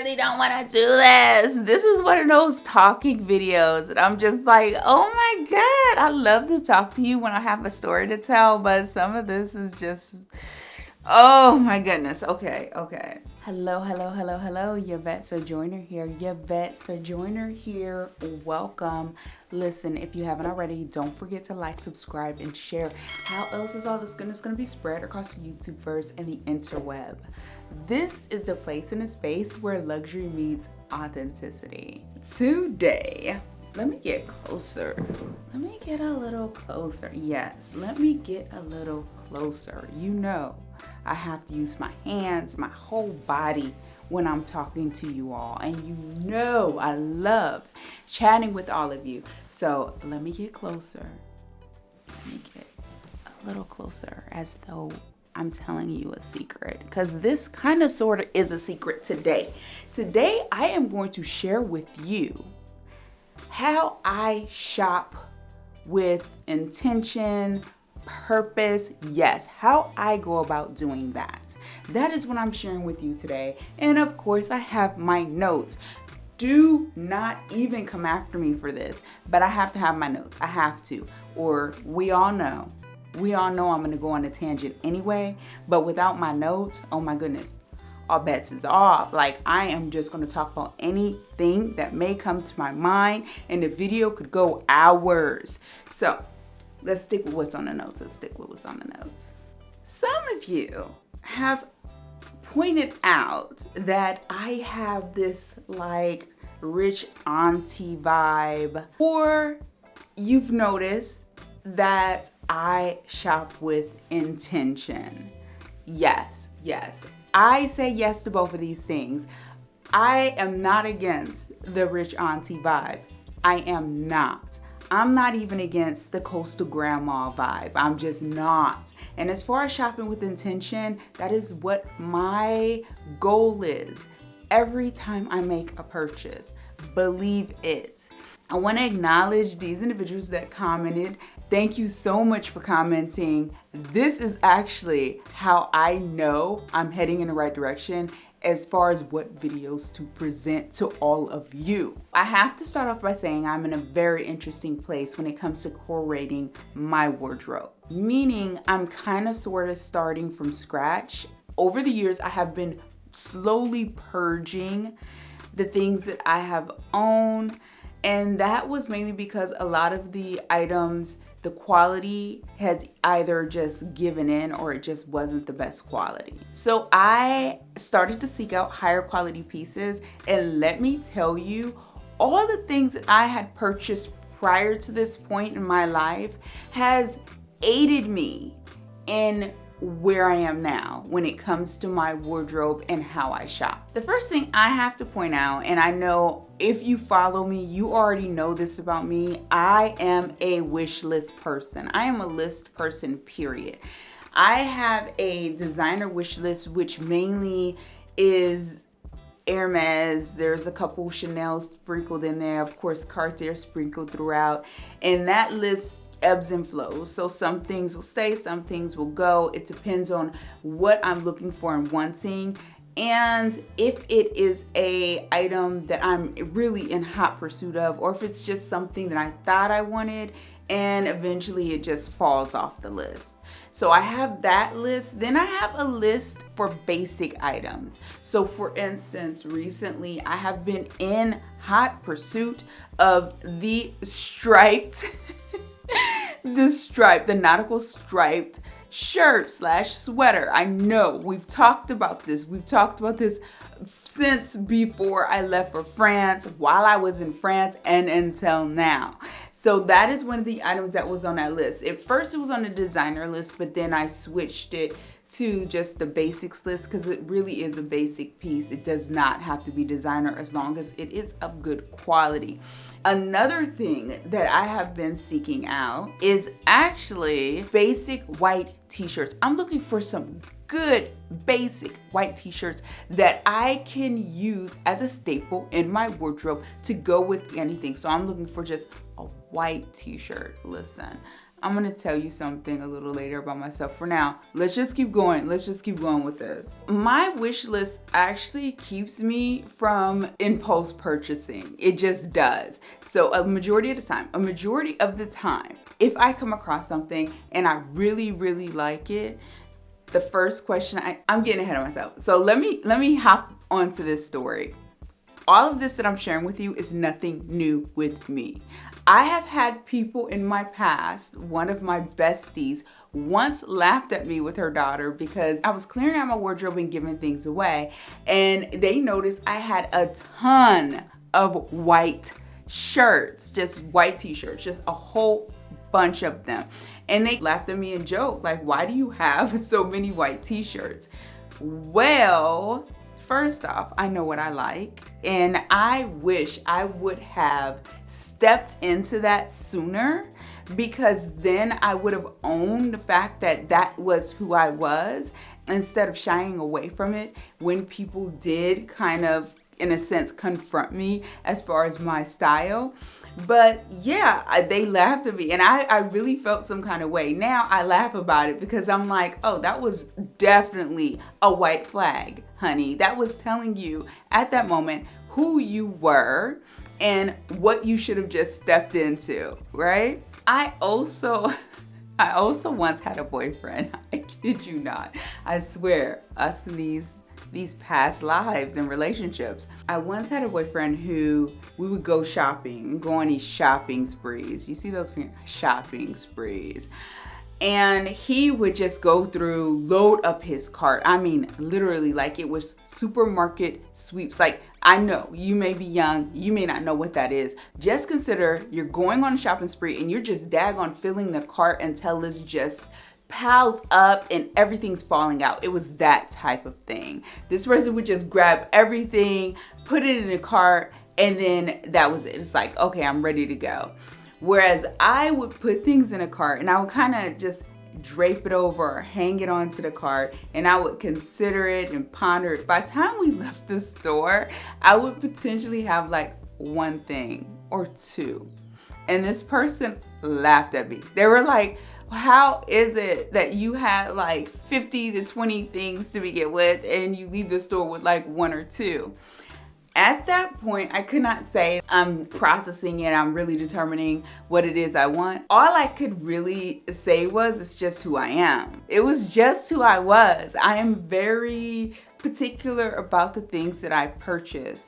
really don't want to do this. This is one of those talking videos, and I'm just like, oh my God, I love to talk to you when I have a story to tell, but some of this is just, oh my goodness. Okay. Hello. Yvette Sojourner here. Welcome. Listen, if you haven't already, don't forget to like, subscribe, and share. How else is all this goodness going to be spread across the YouTubeverse and the interweb? This is the place in a space where luxury meets authenticity. Today, let me get closer. Let me get a little closer. Yes, let me get a little closer. You know, I have to use my hands, my whole body when I'm talking to you all. And you know I love chatting with all of you. So let me get closer. Let me get a little closer, as though I'm telling you a secret, because this kind of sort of is a secret today. Today, I am going to share with you how I shop with intention, purpose. Yes, how I go about doing that. That is what I'm sharing with you today. And of course, I have my notes. Do not even come after me for this, but I have to have my notes. I have to, or we all know I'm going to go on a tangent anyway, but without my notes, oh my goodness, all bets is off. Like, I am just going to talk about anything that may come to my mind, and the video could go hours. So let's stick with what's on the notes. Some of you have pointed out that I have this like rich auntie vibe, or you've noticed that I shop with intention. Yes. I say yes to both of these things. I am not against the rich auntie vibe. I am not. I'm not even against the coastal grandma vibe. I'm just not. And as far as shopping with intention, that is what my goal is. Every time I make a purchase, believe it. I want to acknowledge these individuals that commented. Thank you so much for commenting. This is actually how I know I'm heading in the right direction as far as what videos to present to all of you. I have to start off by saying I'm in a very interesting place when it comes to curating my wardrobe. Meaning I'm kind of sort of starting from scratch. Over the years, I have been slowly purging the things that I have owned. And that was mainly because a lot of the items, the quality had either just given in or it just wasn't the best quality. So I started to seek out higher quality pieces, and let me tell you, all the things that I had purchased prior to this point in my life has aided me in where I am now when it comes to my wardrobe and how I shop. The first thing I have to point out, and I know if you follow me, you already know this about me, I am a wish list person. I am a list person, period. I have a designer wish list, which mainly is Hermes. There's a couple Chanel sprinkled in there, of course Cartier sprinkled throughout, and that list ebbs and flows. So some things will stay, some things will go. It depends on what I'm looking for and wanting, and if it is a item that I'm really in hot pursuit of, or if it's just something that I thought I wanted and eventually it just falls off the list. So I have that list. Then I have a list for basic items. So for instance, recently I have been in hot pursuit of the striped the nautical striped shirt / sweater. I know we've talked about this. We've talked about this since before I left for France, while I was in France, and until now. So that is one of the items that was on that list. At first it was on the designer list, but then I switched it to just the basics list because it really is a basic piece. It does not have to be designer as long as it is of good quality. Another thing that I have been seeking out is actually basic white t-shirts. I'm looking for some good basic white t-shirts that I can use as a staple in my wardrobe to go with anything. So I'm looking for just a white t-shirt. Listen, I'm gonna tell you something a little later about myself. For now, let's just keep going. Let's just keep going with this. My wish list actually keeps me from impulse purchasing. It just does. So a majority of the time, if I come across something and I really, really like it, the first question, I'm getting ahead of myself. So let me hop onto this story. All of this that I'm sharing with you is nothing new with me. I have had people in my past, one of my besties once laughed at me with her daughter because I was clearing out my wardrobe and giving things away, and they noticed I had a ton of white shirts, just white t-shirts, just a whole bunch of them. And they laughed at me and joked, like, why do you have so many white t-shirts? Well, first off, I know what I like, and I wish I would have stepped into that sooner, because then I would have owned the fact that that was who I was, instead of shying away from it when people did kind of, in a sense, confront me as far as my style. But yeah, they laughed at me, and I really felt some kind of way. Now I laugh about it because I'm like, oh, that was definitely a white flag, honey. That was telling you at that moment who you were and what you should have just stepped into, right? I also once had a boyfriend. I kid you not. I swear, us in these past lives and relationships. I once had a boyfriend who we would go shopping, go on these shopping sprees. You see those shopping sprees. And he would just go through, load up his cart. I mean, literally, like it was supermarket sweeps. Like, I know you may be young, you may not know what that is. Just consider you're going on a shopping spree and you're just daggone filling the cart until it's just piled up and everything's falling out. It was that type of thing. This person would just grab everything, put it in a cart, and then that was it. It's like, okay, I'm ready to go. Whereas I would put things in a cart and I would kind of just drape it over or hang it onto the cart, and I would consider it and ponder it. By the time we left the store, I would potentially have like one thing or two. And this person laughed at me. They were like, how is it that you had like 50 to 20 things to begin with and you leave the store with like one or two? At that point, I could not say I'm processing it, I'm really determining what it is I want. All I could really say was, it's just who I am. It was just who I was. I am very particular about the things that I purchase.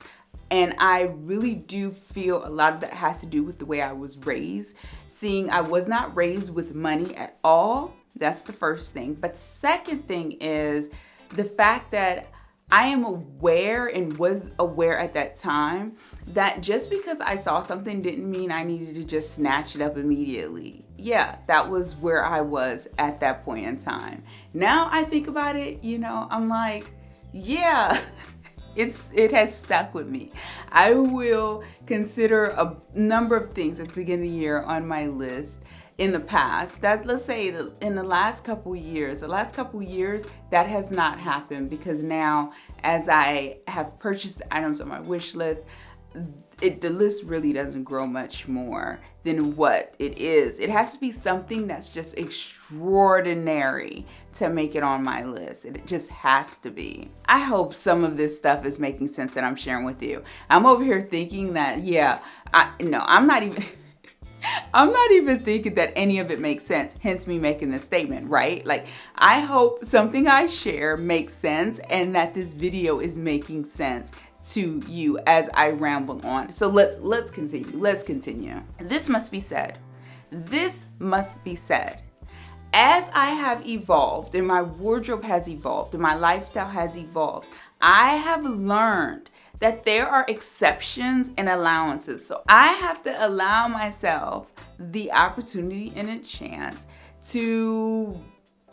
And I really do feel a lot of that has to do with the way I was raised. Seeing I was not raised with money at all. That's the first thing. But the second thing is the fact that I am aware and was aware at that time that just because I saw something didn't mean I needed to just snatch it up immediately. Yeah, that was where I was at that point in time. Now I think about it, I'm like, yeah, it has stuck with me. I will consider a number of things at the beginning of the year on my list in the past. Let's say in the last couple years, that has not happened, because now as I have purchased the items on my wish list, the list really doesn't grow much more than what it is. It has to be something that's just extraordinary to make it on my list. It just has to be. I hope some of this stuff is making sense that I'm sharing with you. I'm over here thinking that, I'm not even thinking that any of it makes sense, hence me making this statement, right? Like, I hope something I share makes sense and that this video is making sense to you as I ramble on. So let's continue. This must be said. As I have evolved and my wardrobe has evolved and my lifestyle has evolved, I have learned that there are exceptions and allowances. So I have to allow myself the opportunity and a chance to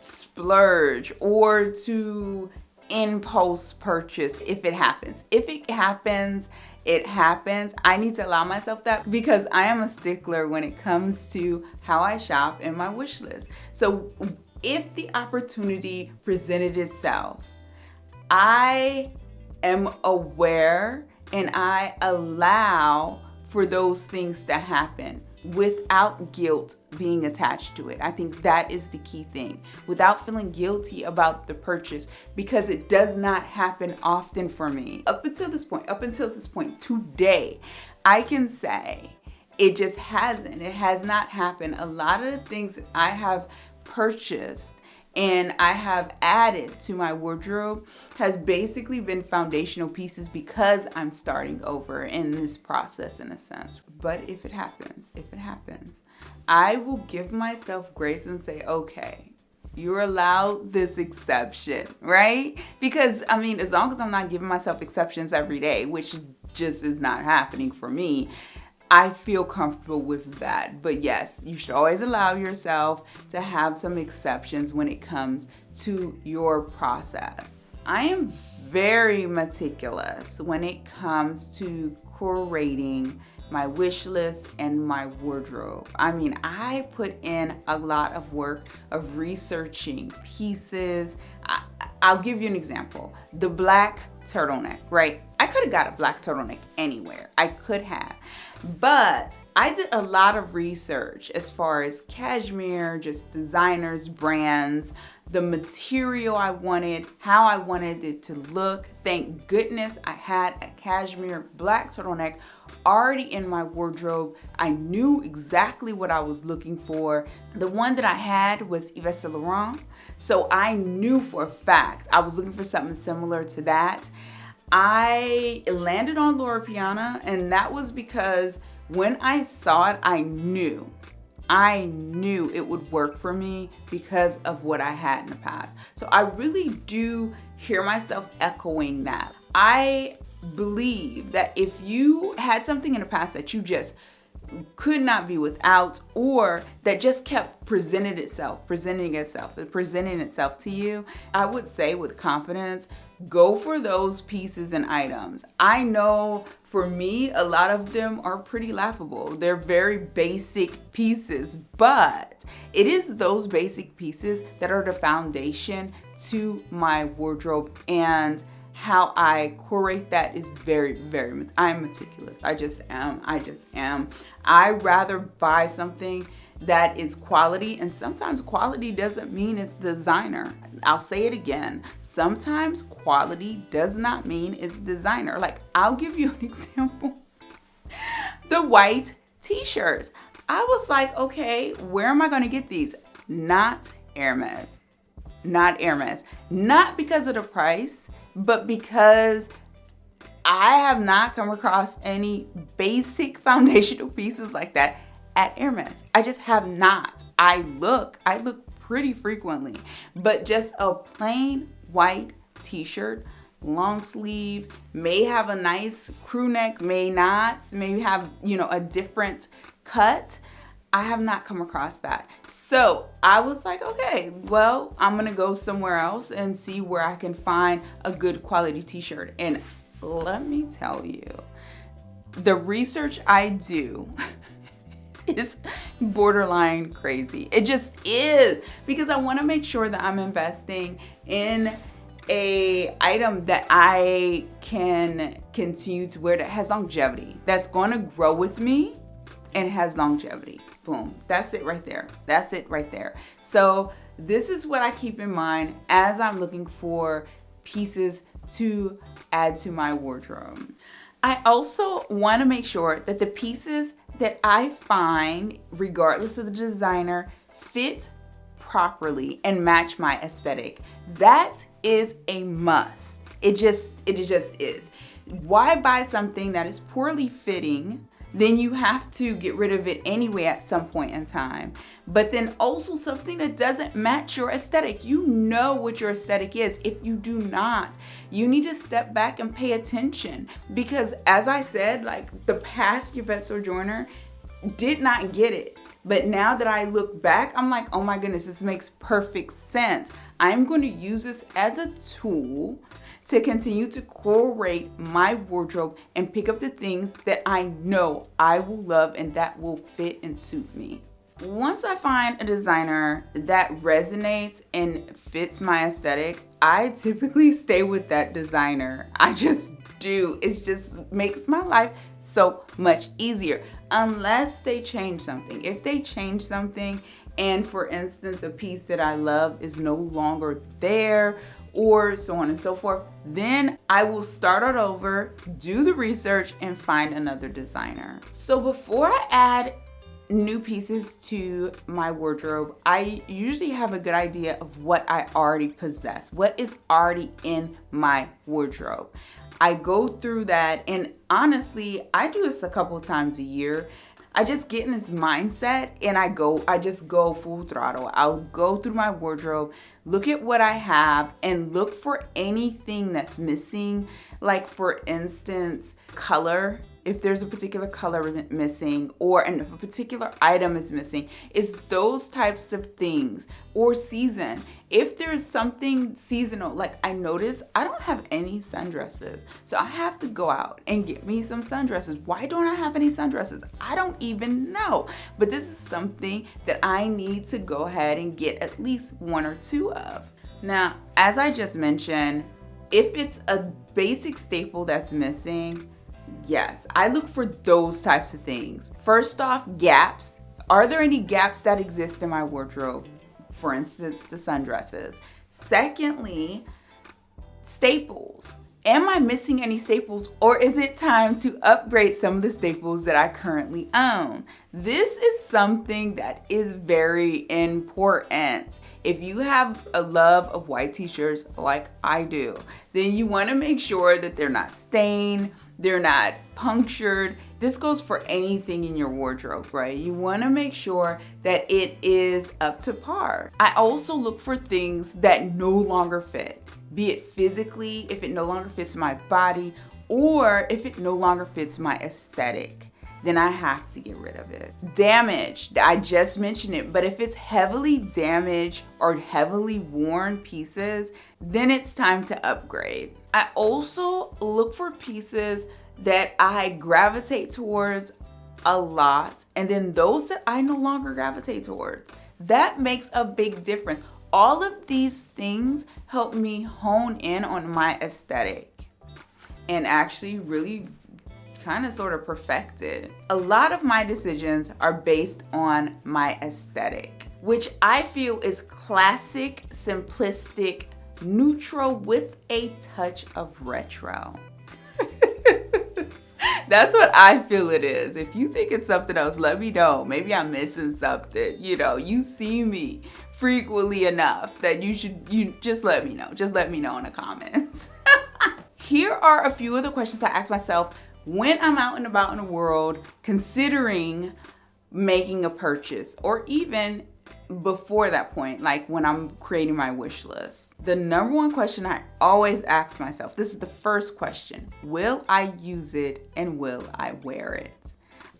splurge or to impulse purchase if it happens. If it happens, it happens. I need to allow myself that, because I am a stickler when it comes to how I shop and my wish list. So if the opportunity presented itself, I am aware and I allow for those things to happen. without guilt being attached to it. I think that is the key thing. Without feeling guilty about the purchase, because it does not happen often for me. Up until this point, today, I can say it just hasn't. It has not happened. A lot of the things that I have purchased and I have added to my wardrobe has basically been foundational pieces because I'm starting over in this process in a sense. But if it happens, I will give myself grace and say, okay, you're allowed this exception, right? Because I mean, as long as I'm not giving myself exceptions every day, which just is not happening for me, I feel comfortable with that. But yes, you should always allow yourself to have some exceptions when it comes to your process. I am very meticulous when it comes to curating my wish list and my wardrobe. I mean, I put in a lot of work of researching pieces. I'll give you an example. The black turtleneck, right? I could have got a black turtleneck anywhere. I could have. But I did a lot of research as far as cashmere, just designers, brands, the material I wanted, how I wanted it to look. Thank goodness I had a cashmere black turtleneck already in my wardrobe. I knew exactly what I was looking for. The one that I had was Yves Saint Laurent, so I knew for a fact I was looking for something similar to that. I landed on Loro Piana, and that was because when I saw it, I knew it would work for me because of what I had in the past. So I really do hear myself echoing that. I believe that if you had something in the past that you just could not be without, or that just kept presenting itself to you, I would say with confidence, go for those pieces and items. I know for me, a lot of them are pretty laughable. They're very basic pieces, but it is those basic pieces that are the foundation to my wardrobe, and how I curate that is I'm meticulous. I just am. I rather buy something that is quality, and sometimes quality doesn't mean it's designer. I'll say it again. Sometimes quality does not mean it's designer. Like, I'll give you an example. The white t-shirts. I was like, okay, where am I going to get these? Not Hermes. Not because of the price, but because I have not come across any basic foundational pieces like that at Hermes. I just have not. I look pretty frequently, but just a plain white t-shirt, long sleeve, may have a nice crew neck, may not, may have, a different cut. I have not come across that. So I was like, okay, well, I'm gonna go somewhere else and see where I can find a good quality t-shirt. And let me tell you, the research I do is borderline crazy. It just is, because I want to make sure that I'm investing in a item that I can continue to wear, that has longevity, that's going to grow with me and has longevity. Boom. That's it right there. So this is what I keep in mind as I'm looking for pieces to add to my wardrobe. I also want to make sure that the pieces that I find, regardless of the designer, fit properly and match my aesthetic. That is a must. It just is. Why buy something that is poorly fitting? Then you have to get rid of it anyway at some point in time. But then also something that doesn't match your aesthetic. You know what your aesthetic is. If you do not, you need to step back and pay attention. Because as I said, like, the past Yvette Sojourner did not get it. But now that I look back, I'm like, oh my goodness, this makes perfect sense. I'm going to use this as a tool to continue to curate my wardrobe and pick up the things that I know I will love and that will fit and suit me. Once I find a designer that resonates and fits my aesthetic, I typically stay with that designer. I just do. It just makes my life so much easier, unless they change something. If they change something and, for instance, a piece that I love is no longer there, or so on and so forth, then I will start it over, do the research, and find another designer. So before I add new pieces to my wardrobe, I usually have a good idea of what I already possess, what is already in my wardrobe. I go through that, and honestly, I do this a couple times a year. I just get in this mindset and I just go full throttle. I'll go through my wardrobe, look at what I have, and look for anything that's missing. Like, for instance, color. If there's a particular color missing, or if a particular item is missing, it's those types of things. Or season. If there's something seasonal, like I notice I don't have any sundresses, so I have to go out and get me some sundresses. Why don't I have any sundresses? I don't even know. But this is something that I need to go ahead and get at least one or two of. Now, as I just mentioned, if it's a basic staple that's missing, yes, I look for those types of things. First off, gaps. Are there any gaps that exist in my wardrobe? For instance, the sundresses. Secondly, staples. Am I missing any staples, or is it time to upgrade some of the staples that I currently own? This is something that is very important. If you have a love of white t-shirts like I do, then you want to make sure that they're not stained, they're not punctured. This goes for anything in your wardrobe, right? You want to make sure that it is up to par. I also look for things that no longer fit, be it physically, if it no longer fits my body, or if it no longer fits my aesthetic, then I have to get rid of it. Damaged, I just mentioned it, but if it's heavily damaged or heavily worn pieces, then it's time to upgrade. I also look for pieces that I gravitate towards a lot, and then those that I no longer gravitate towards. That makes a big difference. All of these things help me hone in on my aesthetic and actually really kind of sort of perfect it. A lot of my decisions are based on my aesthetic, which I feel is classic, simplistic, neutral with a touch of retro. That's what I feel it is. If you think it's something else, let me know. Maybe I'm missing something. You know, you see me frequently enough that you just let me know. Just let me know in the comments. Here are a few of the questions I ask myself when I'm out and about in the world considering making a purchase, or even before that point, like when I'm creating my wish list. The number one question I always ask myself, this is the first question: will I use it and will I wear it?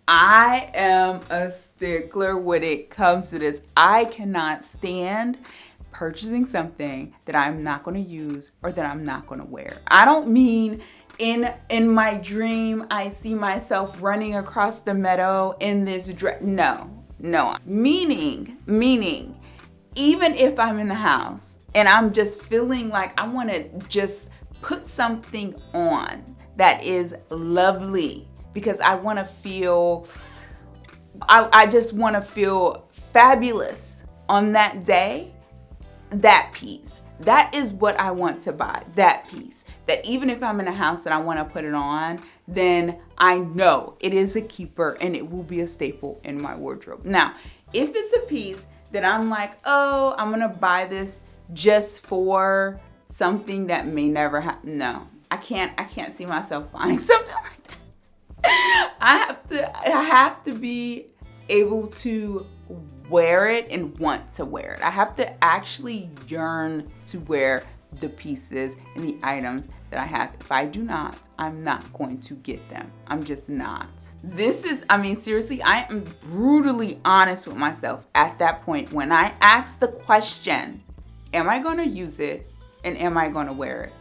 I am a stickler when it comes to this. I cannot stand purchasing something that I'm not going to use or that I'm not going to wear. I don't mean in my dream I see myself running across the meadow in this dress. No. Meaning, even if I'm in the house and I'm just feeling like I want to just put something on that is lovely because I want to feel, I just want to feel fabulous on that day, that piece. That is what I want to buy, that piece. That even if I'm in a house and I want to put it on, then I know it is a keeper and it will be a staple in my wardrobe. Now, if it's a piece that I'm like, oh, I'm going to buy this just for something that may never happen. No, I can't see myself buying something like that. I have to be able to wear it and want to wear it. I have to actually yearn to wear the pieces and the items that I have. If I do not, I'm not going to get them. I'm just not. Seriously, I am brutally honest with myself at that point when I ask the question, am I going to use it and am I going to wear it?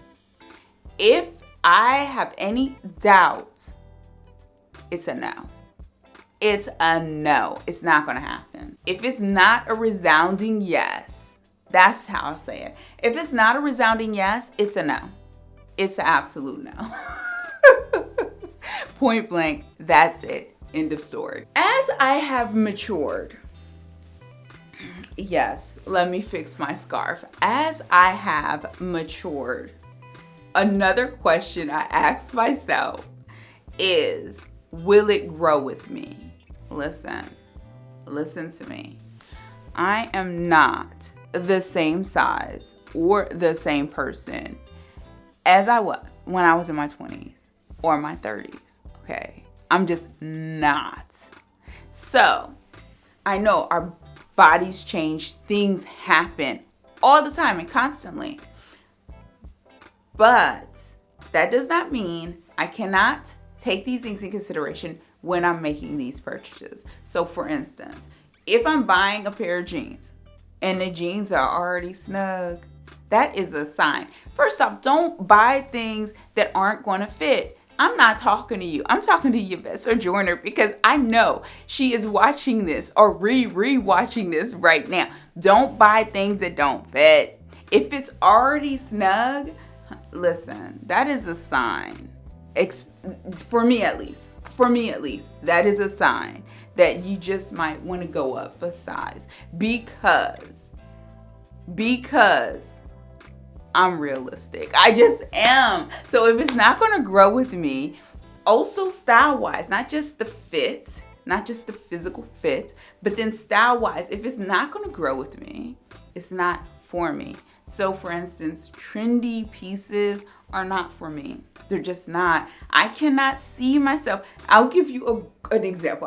If I have any doubt, it's a no. It's a no. It's not going to happen. If it's not a resounding yes, that's how I say it. If it's not a resounding yes, it's a no. It's the absolute no. Point blank, that's it. End of story. As I have matured, yes, let me fix my scarf. As I have matured, another question I ask myself is, will it grow with me? Listen to me. I am not the same size or the same person as I was when I was in my 20s or my 30s, okay? I'm just not. So, I know our bodies change, things happen all the time and constantly. But that does not mean I cannot take these things in consideration when I'm making these purchases. So for instance, if I'm buying a pair of jeans and the jeans are already snug, that is a sign. First off, don't buy things that aren't going to fit. I'm not talking to you. I'm talking to Yvette Joyner because I know she is watching this or re-watching this right now. Don't buy things that don't fit. If it's already snug, listen, that is a sign. For me at least, that is a sign that you just might want to go up a size because I'm realistic. I just am. So if it's not going to grow with me, also style-wise, not just the fit, not just the physical fit, but then style-wise, if it's not going to grow with me, it's not for me. So for instance, trendy pieces are not for me. They're just not. I cannot see myself. I'll give you an example.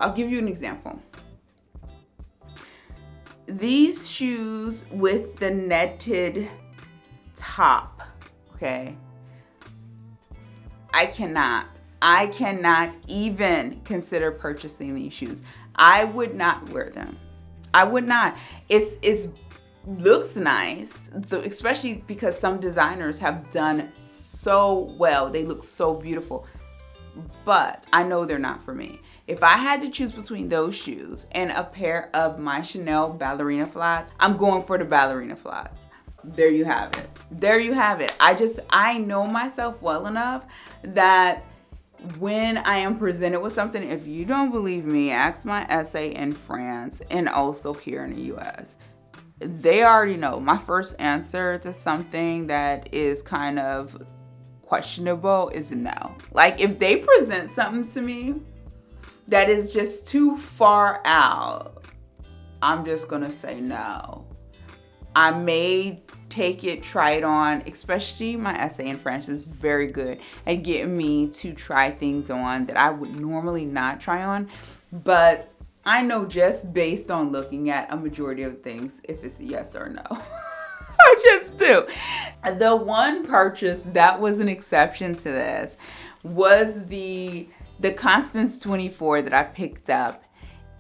These shoes with the netted top, okay? I cannot even consider purchasing these shoes. I would not wear them. I would not. It's looks nice, especially because some designers have done so well. They look so beautiful, but I know they're not for me. If I had to choose between those shoes and a pair of my Chanel ballerina flats, I'm going for the ballerina flats. There you have it. I know myself well enough that when I am presented with something, if you don't believe me, ask my essay in France and also here in the US. They already know my first answer to something that is kind of questionable is no. Like if they present something to me that is just too far out, I'm just gonna say no. I may take it, try it on, especially my essay in French is very good at getting me to try things on that I would normally not try on. But I know just based on looking at a majority of things if it's a yes or no. I just do. The one purchase that was an exception to this was the Constance 24 that I picked up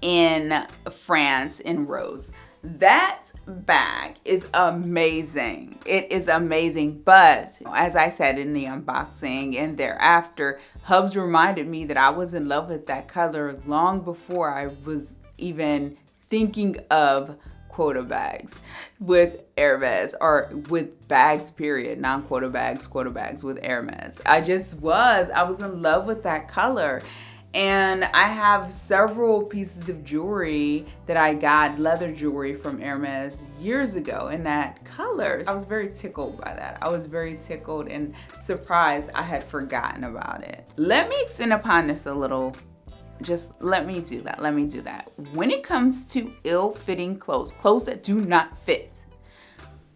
in France in Rose. That bag is amazing. It is amazing. But as I said in the unboxing and thereafter, Hubs reminded me that I was in love with that color long before I was even thinking of quota bags with Hermes or with bags period, non-quota bags with Hermes. I was in love with that color. And I have several pieces of jewelry that I got, leather jewelry from Hermes years ago in that color. I was very tickled by that. I was very tickled and surprised I had forgotten about it. Let me extend upon this a little. Just let me do that. When it comes to ill-fitting clothes that do not fit,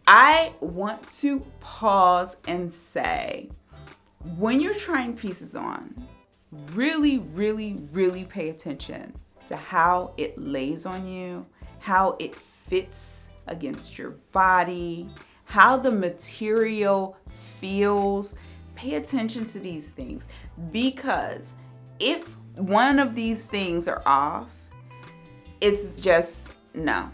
I want to pause and say, when you're trying pieces on, really pay attention to how it lays on you, how it fits against your body, how the material feels. Pay attention to these things, because if one of these things are off, it's just no.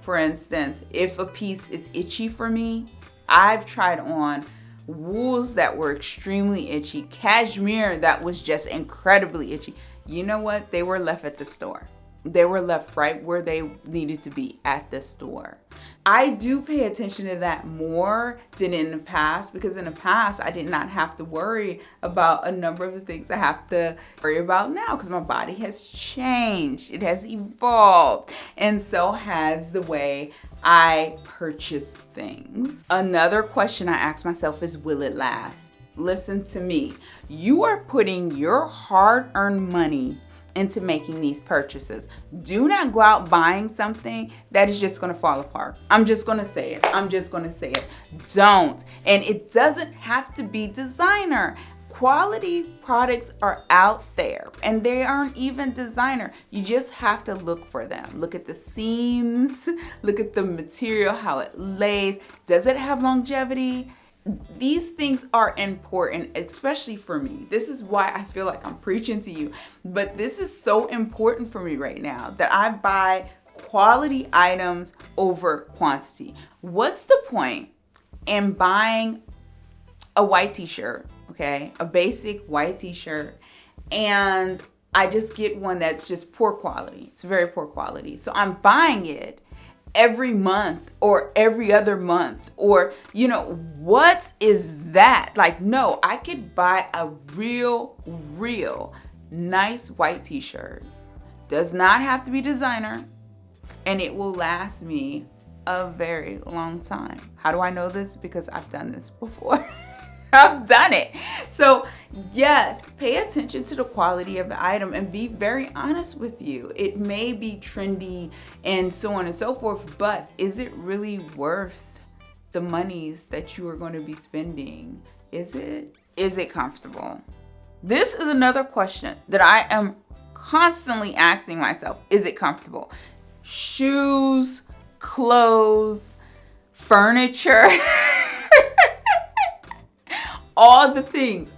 For instance, if a piece is itchy for me, I've tried on wools that were extremely itchy, cashmere that was just incredibly itchy. You know what? They were left at the store. They were left right where they needed to be at the store. I do pay attention to that more than in the past, because in the past I did not have to worry about a number of the things I have to worry about now, because my body has changed. It has evolved, and so has the way I purchase things. Another question I ask myself is, will it last? Listen to me. You are putting your hard-earned money into making these purchases. Do not go out buying something that is just going to fall apart. I'm just going to say it. Don't. And it doesn't have to be designer. Quality products are out there, and they aren't even designer. You just have to look for them. Look at the seams, look at the material, how it lays. Does it have longevity? These things are important, especially for me. This is why I feel like I'm preaching to you. But this is so important for me right now, that I buy quality items over quantity. What's the point in buying a white t-shirt, okay? A basic white t-shirt, and I just get one that's just poor quality. It's very poor quality. So I'm buying it every month or every other month, or what is that? Like, no, I could buy a real nice white t-shirt. Does not have to be designer, and it will last me a very long time. How do I know this? Because I've done this before. I've done it. So yes, pay attention to the quality of the item and be very honest with you. It may be trendy and so on and so forth, but is it really worth the monies that you are going to be spending? Is it? Is it comfortable? This is another question that I am constantly asking myself. Is it comfortable? Shoes, clothes, furniture. All the things.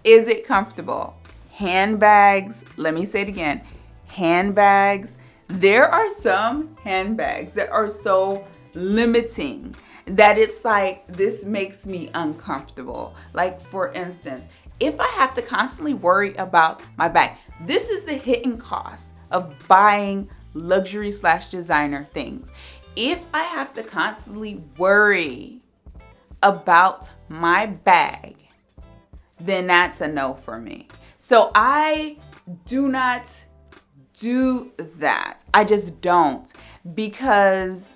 Is it comfortable? Handbags. Let me say it again. Handbags. There are some handbags that are so limiting that it's like, this makes me uncomfortable. Like, for instance, if I have to constantly worry about my bag, this is the hidden cost of buying luxury/designer things. If I have to constantly worry about my bag, then that's a no for me. So I do not do that. I just don't, because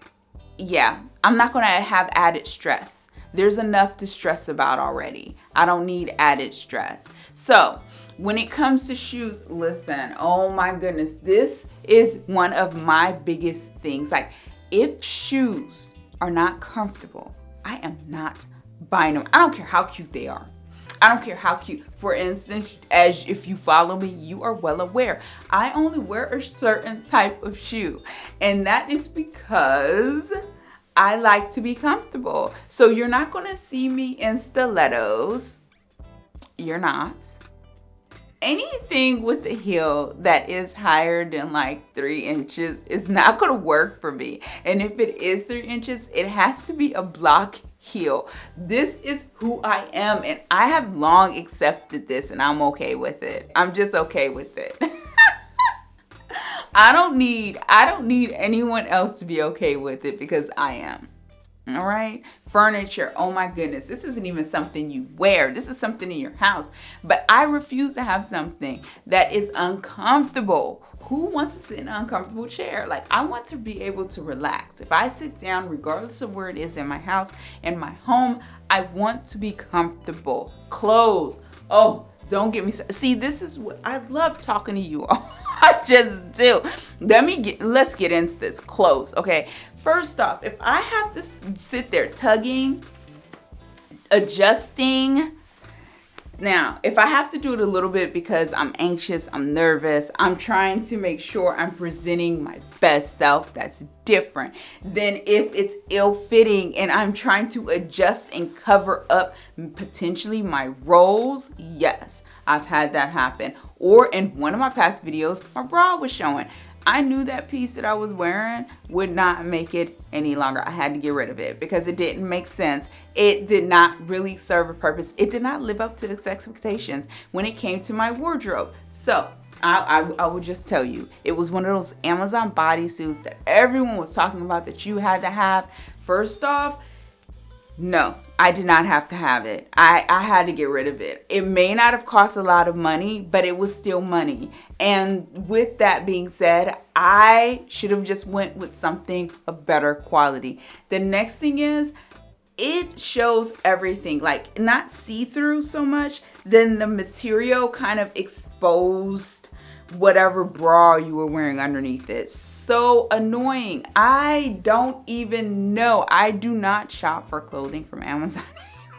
I'm not going to have added stress. There's enough to stress about already. I don't need added stress. So when it comes to shoes, listen, oh my goodness, this is one of my biggest things. Like, if shoes are not comfortable, I am not buying them. I don't care how cute they are. I don't care how cute. For instance, as if you follow me, you are well aware, I only wear a certain type of shoe. And that is because I like to be comfortable. So you're not going to see me in stilettos. You're not. Anything with a heel that is higher than like 3 inches is not going to work for me. And if it is 3 inches, it has to be a block heel. This is who I am, and I have long accepted this, and I'm okay with it. I'm just okay with it. I don't need anyone else to be okay with it, because I am. All right. Furniture. Oh my goodness. This isn't even something you wear. This is something in your house. But I refuse to have something that is uncomfortable. Who wants to sit in an uncomfortable chair? Like, I want to be able to relax. If I sit down, regardless of where it is in my house, in my home, I want to be comfortable. Clothes. Oh, don't get me started. See, this is what I love talking to you all. I just do. Let's get into this. Clothes. Okay. First off, if I have to sit there tugging, adjusting, now, if I have to do it a little bit because I'm anxious, I'm nervous, I'm trying to make sure I'm presenting my best self, that's different than if it's ill-fitting and I'm trying to adjust and cover up potentially my rolls. Yes, I've had that happen. Or in one of my past videos, my bra was showing. I knew that piece that I was wearing would not make it any longer. I had to get rid of it because it didn't make sense. It did not really serve a purpose. It did not live up to its expectations when it came to my wardrobe. So I would just tell you, it was one of those Amazon bodysuits that everyone was talking about that you had to have. First off, no, I did not have to have it. I had to get rid of it. It may not have cost a lot of money, but it was still money. And with that being said, I should have just went with something of better quality. The next thing is, it shows everything, like not see-through so much, then the material kind of exposed whatever bra you were wearing underneath it. So annoying. I don't even know. I do not shop for clothing from Amazon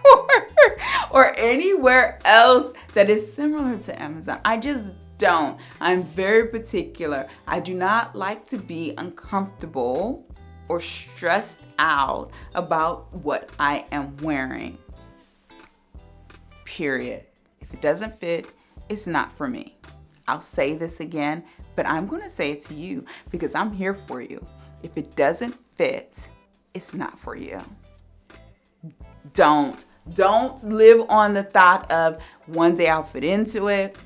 anymore or anywhere else that is similar to Amazon. I just don't. I'm very particular. I do not like to be uncomfortable or stressed out about what I am wearing. Period. If it doesn't fit, it's not for me. I'll say this again, but I'm going to say it to you because I'm here for you. If it doesn't fit, it's not for you. Don't live on the thought of one day I'll fit into it.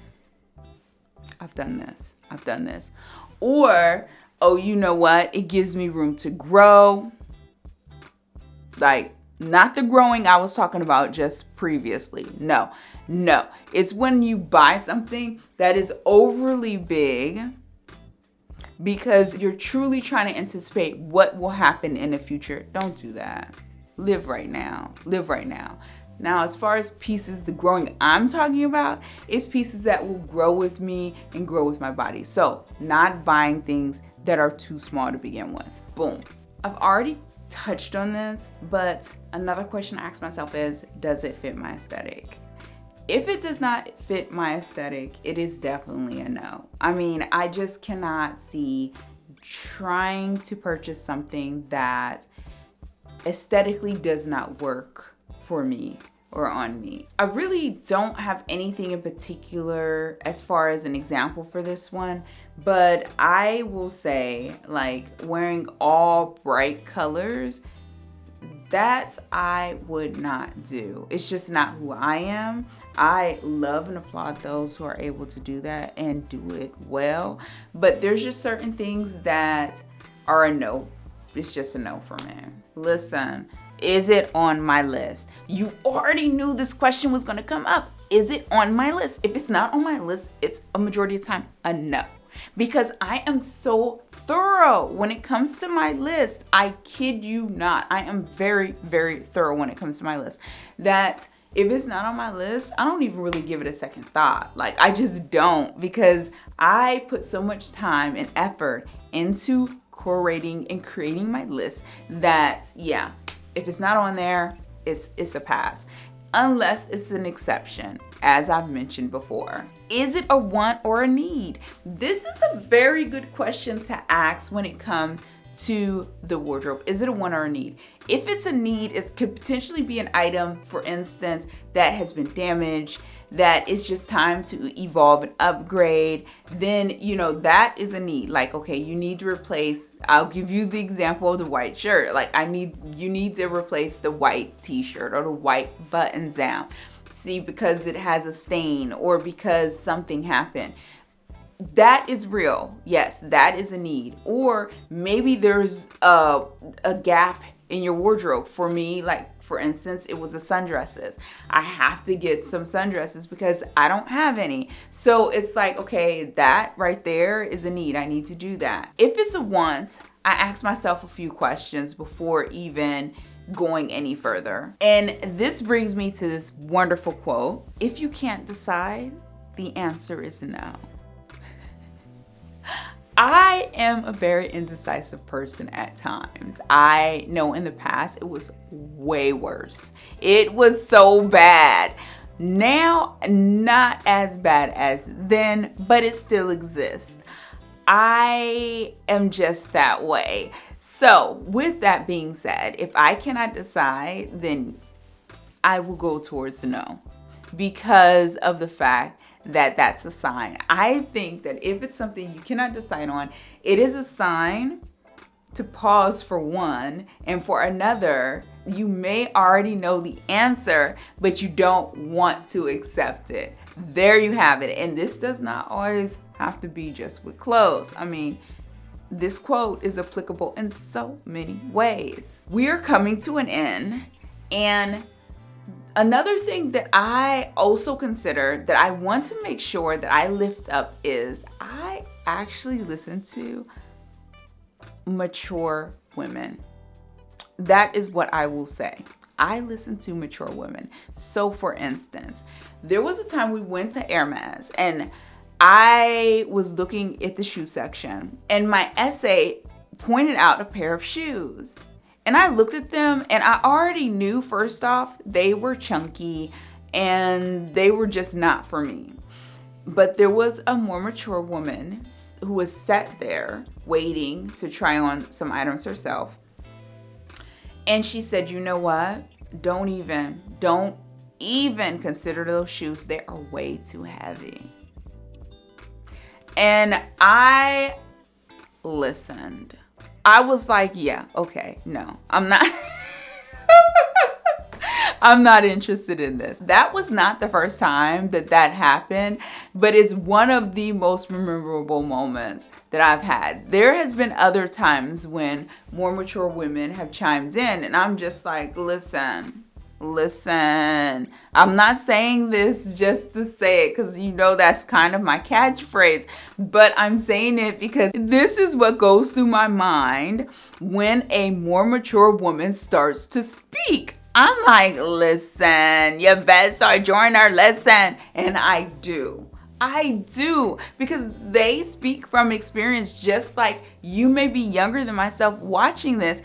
I've done this. Or, oh, you know what? It gives me room to grow. Like, not the growing I was talking about just previously. No. It's when you buy something that is overly big because you're truly trying to anticipate what will happen in the future. Don't do that. Live right now. Now, as far as pieces, the growing I'm talking about is pieces that will grow with me and grow with my body. So, not buying things that are too small to begin with. Boom. I've already touched on this, but another question I ask myself is, does it fit my aesthetic? If it does not fit my aesthetic, it is definitely a no. I mean, I just cannot see trying to purchase something that aesthetically does not work for me or on me. I really don't have anything in particular as far as an example for this one, but I will say, like, wearing all bright colors, that I would not do. It's just not who I am. I love and applaud those who are able to do that and do it well, but there's just certain things that are a no. It's just a no for me. Listen, is it on my list? You already knew this question was going to come up. Is it on my list? If it's not on my list, it's a majority of the time a no. Because I am so thorough when it comes to my list. I kid you not. I am very, very thorough when it comes to my list. That if it's not on my list, I don't even really give it a second thought. Like, I just don't, because I put so much time and effort into curating and creating my list that, yeah, if it's not on there, it's a pass. Unless it's an exception, as I've mentioned before. Is it a want or a need? This is a very good question to ask when it comes to the wardrobe. Is it a want or a need? If it's a need, it could potentially be an item, for instance, that has been damaged, that it's just time to evolve and upgrade, then, you know, that is a need. Like, okay, you need to replace, I'll give you the example of the white shirt. Like, you need to replace the white t-shirt or the white buttons down. See, because it has a stain or because something happened. That is real. Yes, that is a need. Or maybe there's a gap in your wardrobe. For me, like, for instance, it was the sundresses. I have to get some sundresses because I don't have any. So it's like, okay, that right there is a need. I need to do that. If it's a want, I ask myself a few questions before even going any further. And this brings me to this wonderful quote. If you can't decide, the answer is no. I am a very indecisive person at times. I know in the past it was way worse. It was so bad. Now, not as bad as then, but it still exists. I am just that way. So, with that being said, if I cannot decide, then I will go towards no, because of the fact that that's a sign. I think that if it's something you cannot decide on, it is a sign to pause for one, and for another, you may already know the answer, but you don't want to accept it. There you have it. And this does not always have to be just with clothes. I mean, this quote is applicable in so many ways. We are coming to an end, and another thing that I also consider that I want to make sure that I lift up is I actually listen to mature women. That is what I will say. I listen to mature women. So for instance, there was a time we went to Hermes and I was looking at the shoe section and my essay pointed out a pair of shoes. And I looked at them and I already knew, first off, they were chunky and they were just not for me. But there was a more mature woman who was sat there waiting to try on some items herself. And she said, you know what? Don't even consider those shoes. They are way too heavy. And I listened. I was like, yeah, okay, no, I'm not. I'm not interested in this. That was not the first time that happened, but it's one of the most memorable moments that I've had. There has been other times when more mature women have chimed in and I'm just like, listen. I'm not saying this just to say it because you know that's kind of my catchphrase, but I'm saying it because this is what goes through my mind when a more mature woman starts to speak. I'm like, listen, you better start joining our lesson. And I do, because they speak from experience. Just like you may be younger than myself watching this,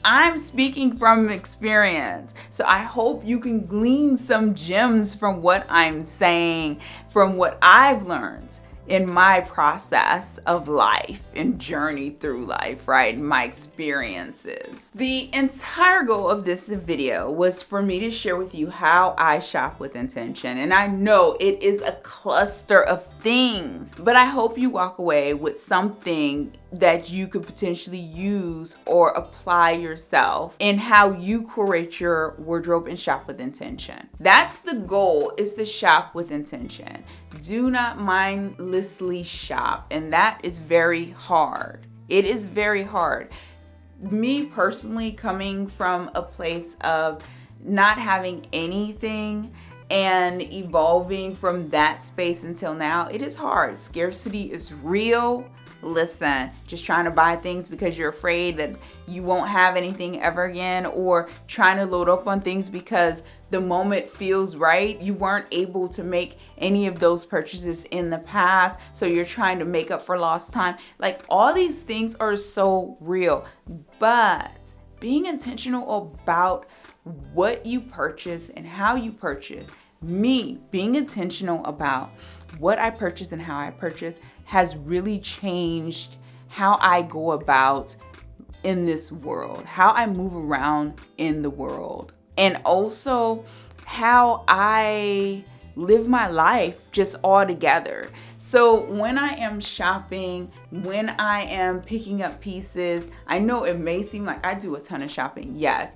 I'm speaking from experience. So I hope you can glean some gems from what I'm saying, from what I've learned in my process of life and journey through life, right? My experiences. The entire goal of this video was for me to share with you how I shop with intention. And I know it is a cluster of things, but I hope you walk away with something that you could potentially use or apply yourself in how you curate your wardrobe and shop with intention. That's the goal, is to shop with intention. Do not mindlessly shop, and that is very hard. It is very hard. Me personally, coming from a place of not having anything and evolving from that space until now, it is hard. Scarcity is real. Listen, just trying to buy things because you're afraid that you won't have anything ever again, or trying to load up on things because the moment feels right. You weren't able to make any of those purchases in the past, so you're trying to make up for lost time. Like, all these things are so real, but being intentional about what you purchase and how you purchase, me being intentional about what I purchase and how I purchase, has really changed how I go about in this world, how I move around in the world, and also how I live my life just all together. So when I am shopping, when I am picking up pieces, I know it may seem like I do a ton of shopping. Yes,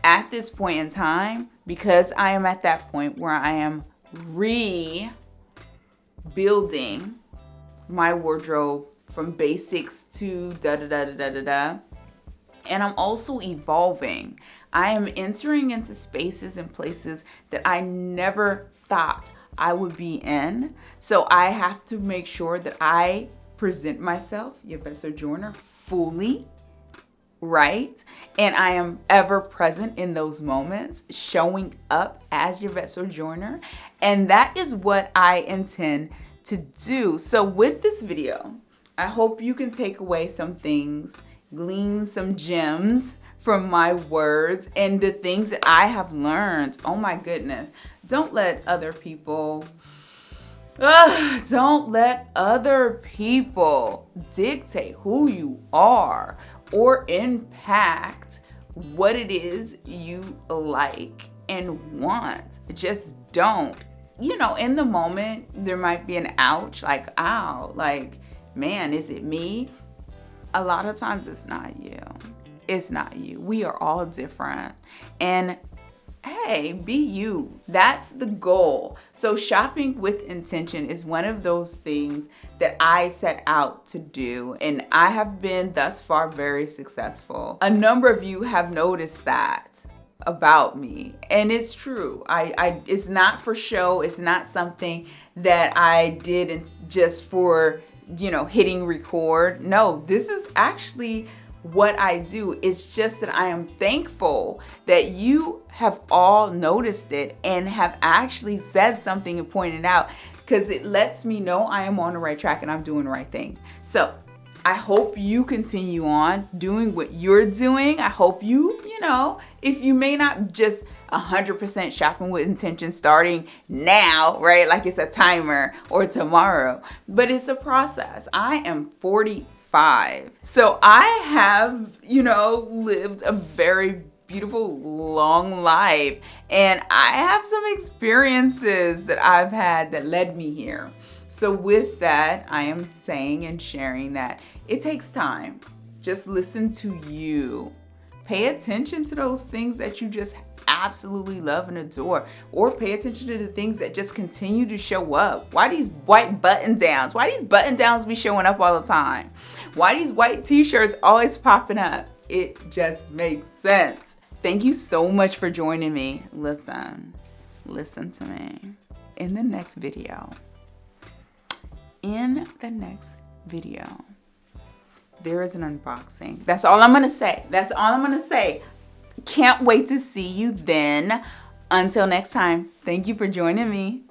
at this point in time, because I am at that point where I am rebuilding my wardrobe from basics to da-da-da-da-da-da-da. And I'm also evolving. I am entering into spaces and places that I never thought I would be in. So I have to make sure that I present myself, Yvette Sojourner, fully, right? And I am ever present in those moments, showing up as Yvette Sojourner. And that is what I intend to do. So with this video, I hope you can take away some things, glean some gems from my words and the things that I have learned. Oh my goodness. Don't let other people dictate who you are or impact what it is you like and want. Just don't. You know, in the moment, there might be an ouch, like, ow, like, man, is it me? A lot of times it's not you. It's not you. We are all different. And hey, be you. That's the goal. So shopping with intention is one of those things that I set out to do, and I have been thus far very successful. A number of you have noticed that about me, and it's true. It's not for show. It's not something that I did just for, hitting record. No, this is actually what I do. It's just that I am thankful that you have all noticed it and have actually said something and pointed out, because it lets me know I am on the right track and I'm doing the right thing. So I hope you continue on doing what you're doing. I hope you, if you may not just 100% shopping with intention starting now, right? Like it's a timer or tomorrow, but it's a process. I am 45. So I have, lived a very beautiful, long life. And I have some experiences that I've had that led me here. So with that, I am saying and sharing that it takes time. Just listen to you. Pay attention to those things that you just absolutely love and adore, or pay attention to the things that just continue to show up. Why these white button downs? Why these button downs be showing up all the time? Why these white t-shirts always popping up? It just makes sense. Thank you so much for joining me. Listen to me. In the next video, there is an unboxing. That's all I'm gonna say. Can't wait to see you then. Until next time, thank you for joining me.